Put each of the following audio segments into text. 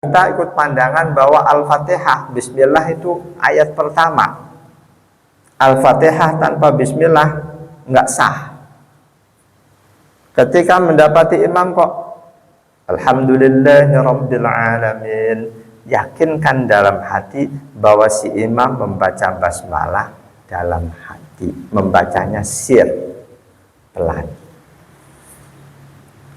Kita ikut pandangan bahwa Al-Fatihah, Bismillah itu ayat pertama. Al-Fatihah tanpa Bismillah nggak sah. Ketika mendapati imam kok Alhamdulillahirabbil alamin, yakinkan dalam hati bahwa si imam membaca basmalah dalam hati, membacanya sir, pelan.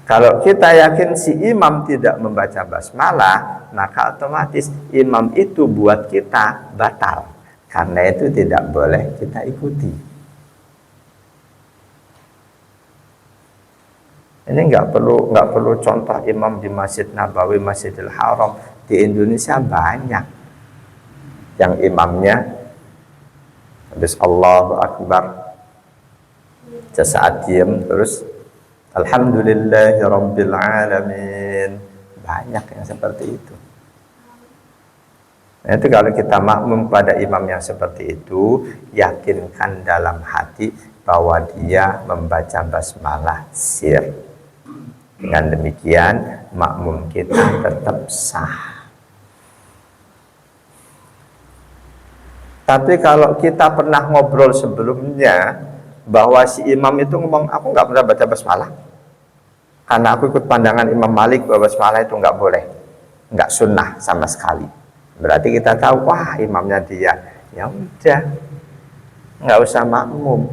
Kalau kita yakin si imam tidak membaca basmalah, maka otomatis imam itu buat kita batal. Karena itu tidak boleh kita ikuti. Ini nggak perlu contoh imam di Masjid Nabawi, Masjidil Haram. Di Indonesia banyak yang imamnya habis Allahu Akbar, sesaat diam terus Alhamdulillahirabbil alamin. Banyak yang seperti itu. Nah, itu kalau kita makmum pada imam yang seperti itu, yakinkan dalam hati bahwa dia membaca basmalah sir. Dengan demikian makmum kita tetap sah. Tapi kalau kita pernah ngobrol sebelumnya bahwa si imam itu ngomong, aku nggak pernah baca basmalah karena aku ikut pandangan Imam Malik bahwa basmalah itu nggak boleh, nggak sunnah sama sekali. Berarti kita tahu, wah imamnya dia, ya udah, nggak usah makmum.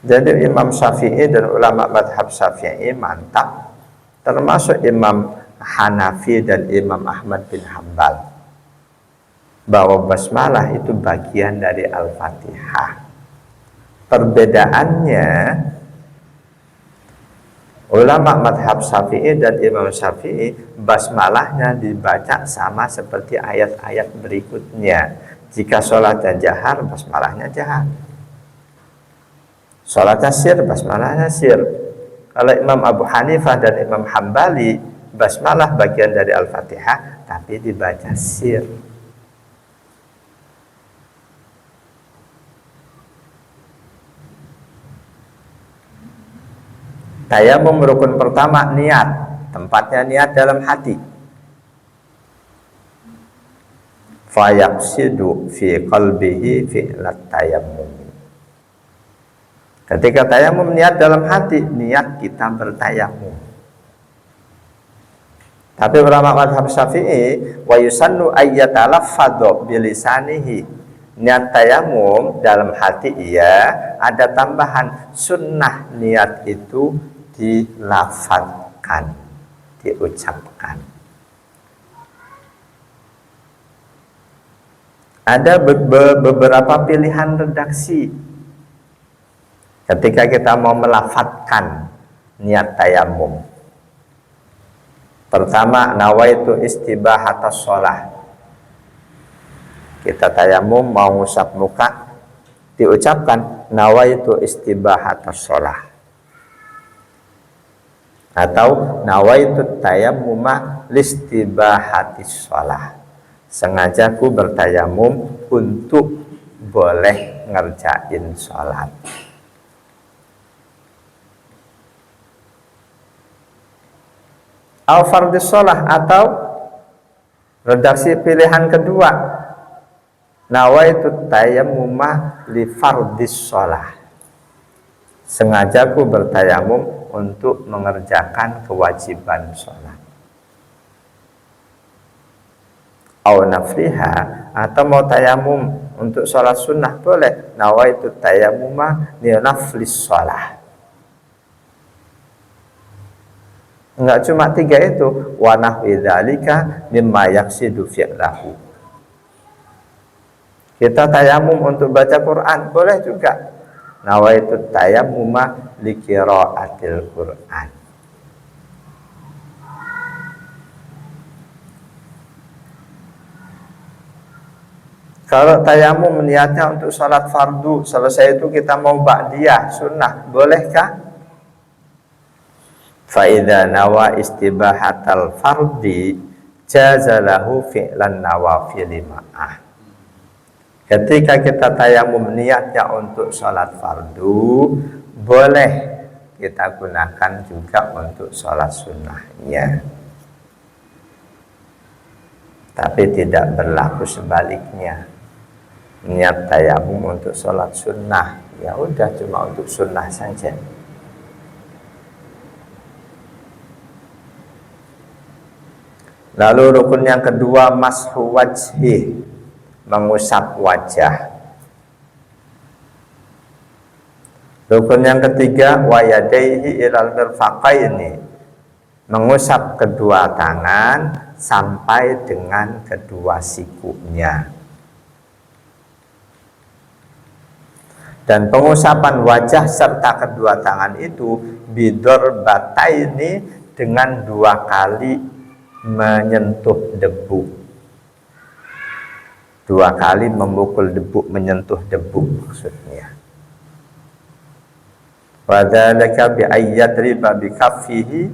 Jadi Imam Syafi'i dan ulama madhab Syafi'i mantap, termasuk Imam Hanafi dan Imam Ahmad bin Hambal, bahwa basmalah itu bagian dari Al-Fatihah. Perbedaannya, ulama madhab Syafi'i dan Imam Syafi'i basmalahnya dibaca sama seperti ayat-ayat berikutnya. Jika sholatnya jahar, basmalahnya jahar. Sholatnya sir, basmalahnya sir. Kalau Imam Abu Hanifah dan Imam Hambali, basmalah bagian dari Al-Fatihah tapi dibaca sir. Tayamum rukun pertama niat, tempatnya niat dalam hati. Fayaqsidu fi qalbihi fi'lat tayammum. Ketika tayamum niat dalam hati, niat kita bertayamum. Tapi ulama mazhab Syafi'i wa yusannu ayyatalaffadhu bilisanihi. Niat tayamum dalam hati iya, ada tambahan sunnah niat itu dilafadzkan, diucapkan. Ada beberapa pilihan redaksi ketika kita mau melafadzkan niat tayamum. Pertama, nawaitu istibahatas sholah. Kita tayamum mau ngusap muka, diucapkan nawaitu istibahatas sholah. Atau nawaitu tayammuma listibahatis sholah. Sengaja ku bertayamum untuk boleh ngerjain sholat. Al-fardis sholah, atau redaksi pilihan kedua, nawaitu tayammuma li fardis sholah. Sengaja ku bertayamum untuk mengerjakan kewajiban sholat. Au nafliha, atau mau tayamum untuk sholat sunnah boleh, nawaitu tayammuma li naflis sholah. Enggak cuma tiga itu, wa nahwi dzalika mimma yaqsidu fi'lahu. Kita tayamum untuk baca Quran boleh juga, nawaitu tayammuma li qiraatil Quran. Kalau tayamum niatnya untuk sholat fardu, selesai itu kita mau ba'diyah sunnah, bolehkah? Fa'idha nawa istibahatal fardi jazalahu fi'lan nawafili ma'ah. Ketika kita tayamum niatnya untuk sholat fardu, boleh kita gunakan juga untuk sholat sunnahnya. Tapi tidak berlaku sebaliknya. Niat tayamum untuk sholat sunnah, ya udah cuma untuk sunnah saja. Lalu rukun yang kedua, mashu wajhi, mengusap wajah. Rukun yang ketiga, wa yadaihi ilal mirfaqaini, mengusap kedua tangan sampai dengan kedua sikunya. Dan pengusapan wajah serta kedua tangan itu bidarbataini, dengan 2 kali menyentuh debu. 2 kali memukul debu, menyentuh debu maksudnya. Wa dzalika bi ayyadriba bi kaffihi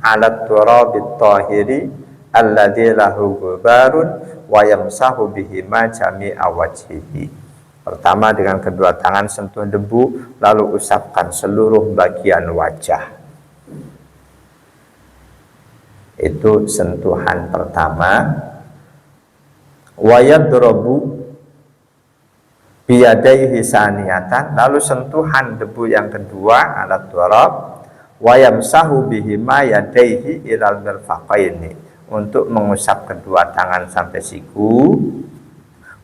'ala turabit tahiri alladzi lahu ghubarun wa yamsahu bihi ma jami'a wajhihi. Pertama, dengan kedua tangan sentuh debu, lalu usapkan seluruh bagian wajah. Itu sentuhan pertama. Wa yadrobu biyadaihi saniyatan, lalu sentuhan debu yang kedua, alat turab, wa yamsahu bihima yadaihi ilal mirfaqaini, untuk mengusap kedua tangan sampai siku.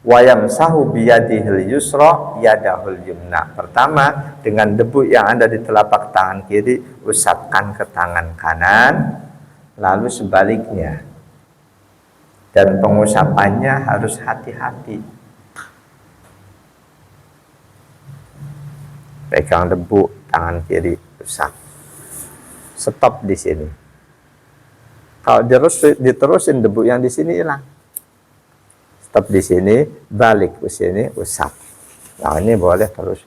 Wa yamsahu biyadihil yusra yadahul yumna. Pertama, dengan debu yang ada di telapak tangan kiri, usapkan ke tangan kanan, lalu sebaliknya. Dan pengusapannya harus hati-hati. Pegang debu, tangan kiri usap. Stop di sini. Kalau diterusin, debu yang di sini hilang. Stop di sini, balik ke sini, usap. Nah, ini boleh terus.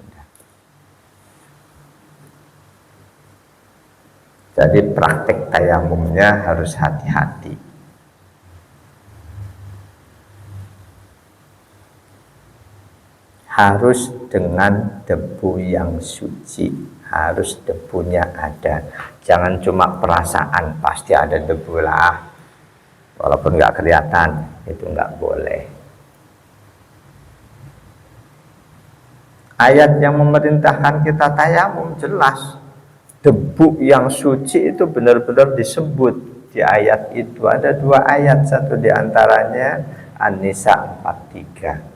Jadi praktek tayamumnya harus hati-hati. Harus dengan debu yang suci, harus debunya ada. Jangan cuma perasaan, pasti ada debu lah, walaupun nggak kelihatan, itu nggak boleh. Ayat yang memerintahkan kita tayamum jelas. Debu yang suci itu benar-benar disebut di ayat itu. Ada 2 ayat, satu diantaranya An-Nisa 43.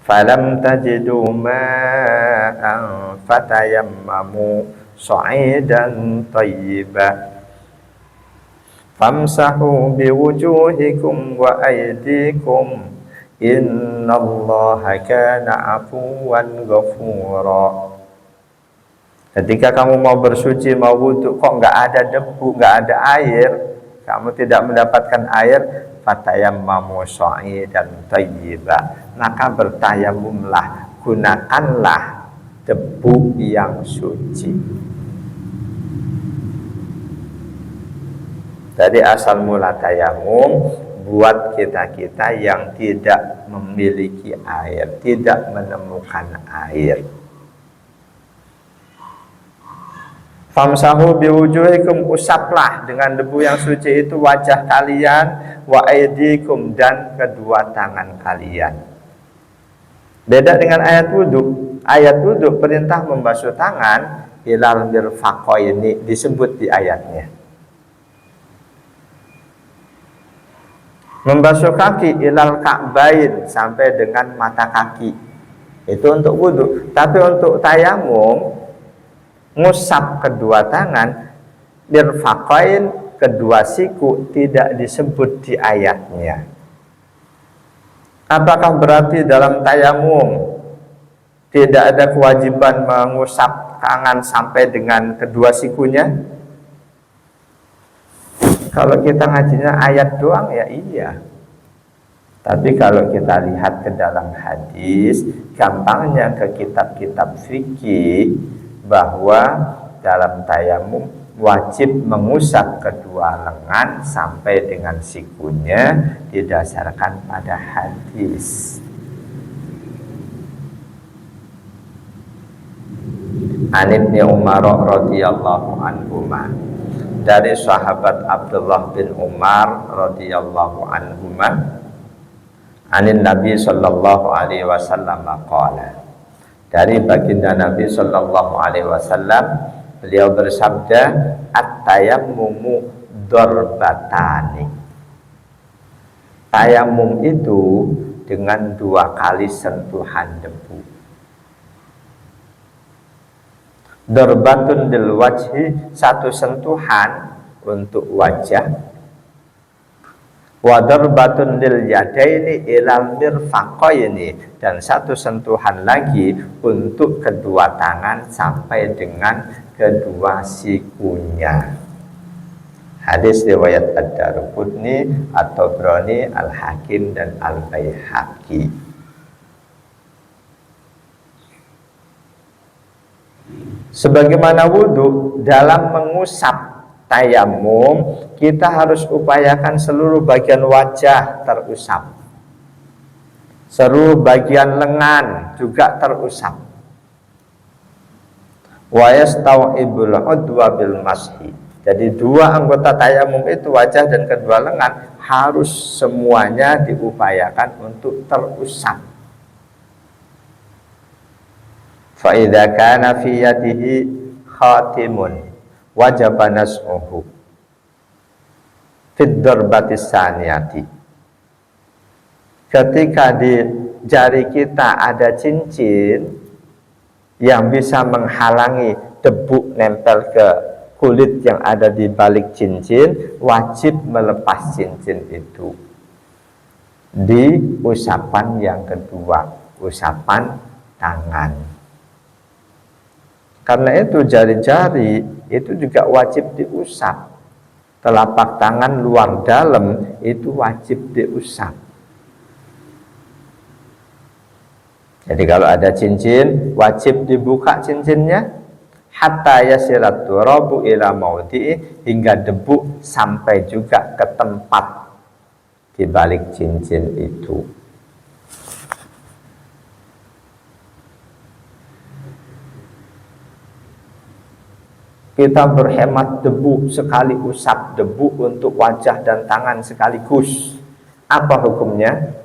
Falam tajidu ma'an fatayammamu sa'idan thayyiban famsahu biwujuhikum wa aydikum innallaha kana afuwan ghafura. Ketika kamu mau bersuci, mau wudhu, kok nggak ada debu, nggak ada air, kamu tidak mendapatkan air, fatayammamu sa'idan thayyiban, maka bertayamumlah, gunakanlah debu yang suci. Jadi asal mula tayamum buat kita-kita yang tidak memiliki air, tidak menemukan air. Famsahu biwujuhikum, usaplah dengan debu yang suci itu wajah kalian, wa aydikum, dan kedua tangan kalian. Beda dengan ayat wudhu. Ayat wudhu perintah membasuh tangan ilal mirfaqaini, disebut di ayatnya. Membasuh kaki ilal ka'bain, sampai dengan mata kaki, itu untuk wudhu. Tapi untuk tayamum, ngusap kedua tangan, mirfaqain, kedua siku, tidak disebut di ayatnya. Apakah berarti dalam tayamum tidak ada kewajiban mengusap tangan sampai dengan kedua sikunya? Kalau kita ngajinya ayat doang ya iya. Tapi kalau kita lihat ke dalam hadis, gampangnya ke kitab-kitab fikih, bahwa dalam tayamum wajib mengusap kedua lengan sampai dengan sikunya didasarkan pada hadis. An Ibnu Umar radhiyallahu anhuma, dari sahabat Abdullah bin Umar radhiyallahu anhuma, anin Nabi sallallahu alaihi wasallam qala, dari baginda Nabi sallallahu alaihi wasallam, beliau bersabda, at-tayammumu darbatani. Tayamum itu dengan 2 kali sentuhan debu. Darbatun lil wajhi, 1 sentuhan untuk wajah. Wa darbatun lil yadaini ilal mirfaqaini, dan 1 sentuhan lagi untuk kedua tangan sampai dengan kedua sikunya. Hadis riwayat Ad-Darqutni, At-Tabrani, Al-Hakim dan Al-Baihaqi. Sebagaimana wudhu, dalam mengusap tayamum kita harus upayakan seluruh bagian wajah terusap, seluruh bagian lengan juga terusap. Wa yastau'ibul udwa bil mashi, jadi 2 anggota tayamum itu, wajah dan kedua lengan, harus semuanya diupayakan untuk terusap. Fa idza kana fi yadihi khatimun wajaba nas'uhu fid darbatis saniyati. Ketika di jari kita ada cincin yang bisa menghalangi debu nempel ke kulit yang ada di balik cincin, wajib melepas cincin itu di usapan yang kedua, usapan tangan. Karena itu jari-jari itu juga wajib diusap. Telapak tangan luar dalam itu wajib diusap. Jadi kalau ada cincin, wajib dibuka cincinnya hatta yasirat turabu ila maudhi'i, hingga debu sampai juga ke tempat di balik cincin itu. Kita berhemat debu, sekali usap debu untuk wajah dan tangan sekaligus. Apa hukumnya?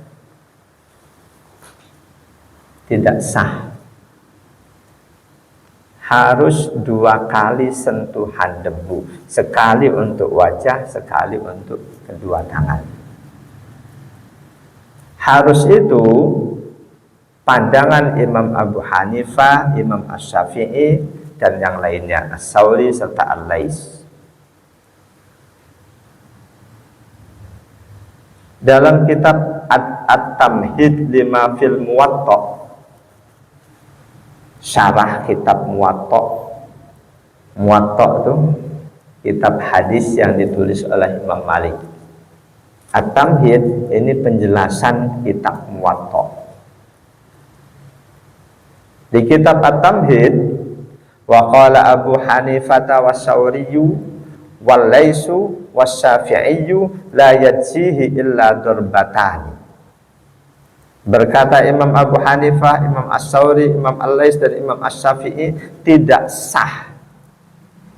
Tidak sah. Harus 2 kali sentuhan debu, sekali untuk wajah, sekali untuk kedua tangan. Harus itu pandangan Imam Abu Hanifah, Imam Asy-Syafi'i, dan yang lainnya, As-Sauri serta Al-Lais. Dalam kitab At-Tamhid lima fil Muwatta, syarah kitab Muwatta, Muwatta itu kitab hadis yang ditulis oleh Imam Malik. At-Tamhid ini penjelasan kitab Muwatta. Di kitab At-Tamhid, wa qala Abu Hanifah wa Sauriyu wal Laisu was Syafi'iyyu la yajzihi illa darbatani. Berkata Imam Abu Hanifah, Imam As-Sauri, Imam Al-Lais dan Imam Asy-Syafi'i, tidak sah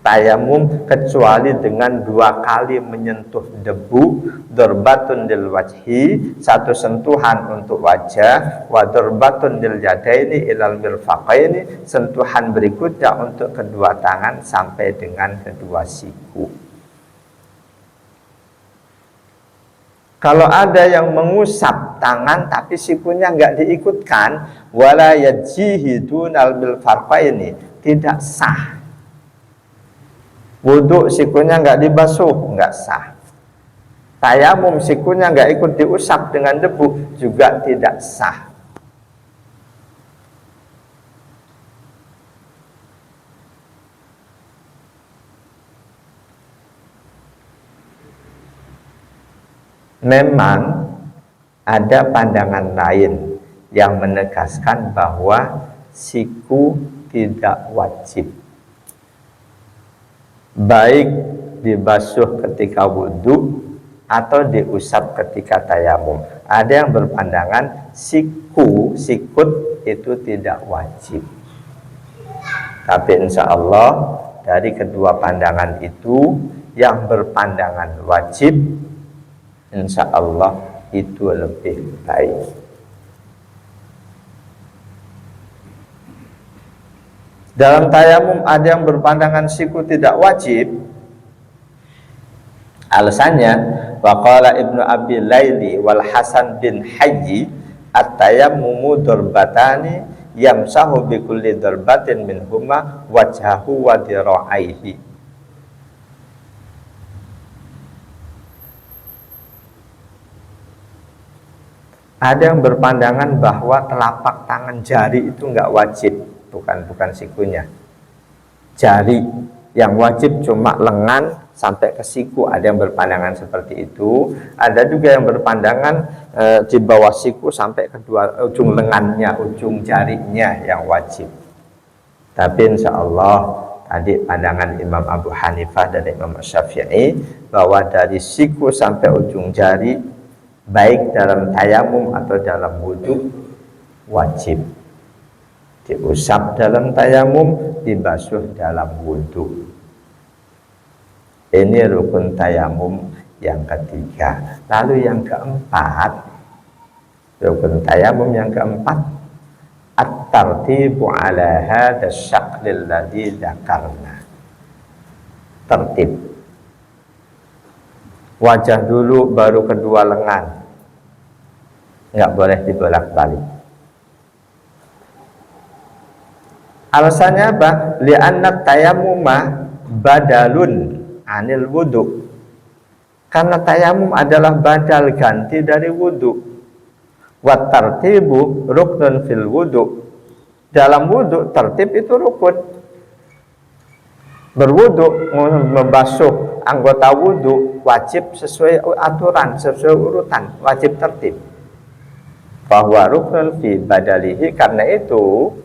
tayamum kecuali dengan 2 kali menyentuh debu. Darbatun lil wajhi, 1 sentuhan untuk wajah, wa darbatun lil yadaini ilal mirfaqaini, sentuhan berikutnya untuk kedua tangan sampai dengan kedua siku. Kalau ada yang mengusap tangan tapi sikunya enggak diikutkan, wala yajihi dunal mirfaqaini, tidak sah. Wudhu sikunya enggak dibasuh, enggak sah. Tayamum sikunya enggak ikut diusap dengan debu, juga tidak sah. Memang ada pandangan lain yang menegaskan bahwa siku tidak wajib, baik dibasuh ketika wudhu atau diusap ketika tayamum. Ada yang berpandangan sikut itu tidak wajib. Tapi insya Allah dari kedua pandangan itu yang berpandangan wajib insya Allah itu lebih baik. Dalam tayamum ada yang berpandangan siku tidak wajib. Alasannya waqala Ibnu Abi Laili wal Hasan bin Hayyi at-tayammumu darbatani yamsahu bi kulli darbatin minhuma wajhahu wa dira'aihi. Ada yang berpandangan bahwa telapak tangan jari itu enggak wajib, bukan sikunya. Jari yang wajib cuma lengan sampai ke siku, ada yang berpandangan seperti itu. Ada juga yang berpandangan di bawah siku sampai kedua ujung lengannya, ujung jarinya yang wajib. Tapi insya Allah tadi pandangan Imam Abu Hanifah dan Imam Syafi'i bahwa dari siku sampai ujung jari baik dalam tayamum atau dalam wudhu wajib. Diusap dalam tayamum, dibasuh dalam wudhu. Ini rukun tayamum yang ketiga. Lalu yang keempat, rukun tayamum yang keempat, at-tartibu ala hadha syaklil ladzi dzakarna. Tertib. Wajah dulu baru kedua lengan. Enggak boleh dibolak-balik. Alasannya apa? Li'anna tayammuma badalun anil wudu. Karena tayamum adalah badal ganti dari wudu. Wa tartibu ruknun fil wudu. Dalam wudu tertib itu rukun. Berwudu, membasuh anggota wudu wajib sesuai aturan, sesuai urutan, wajib tertib. Bahwa ruknun fi badalihi, karena itu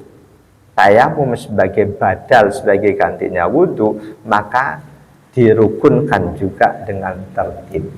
tayamum sebagai badal, sebagai gantinya wudu, maka dirukunkan juga dengan tertib.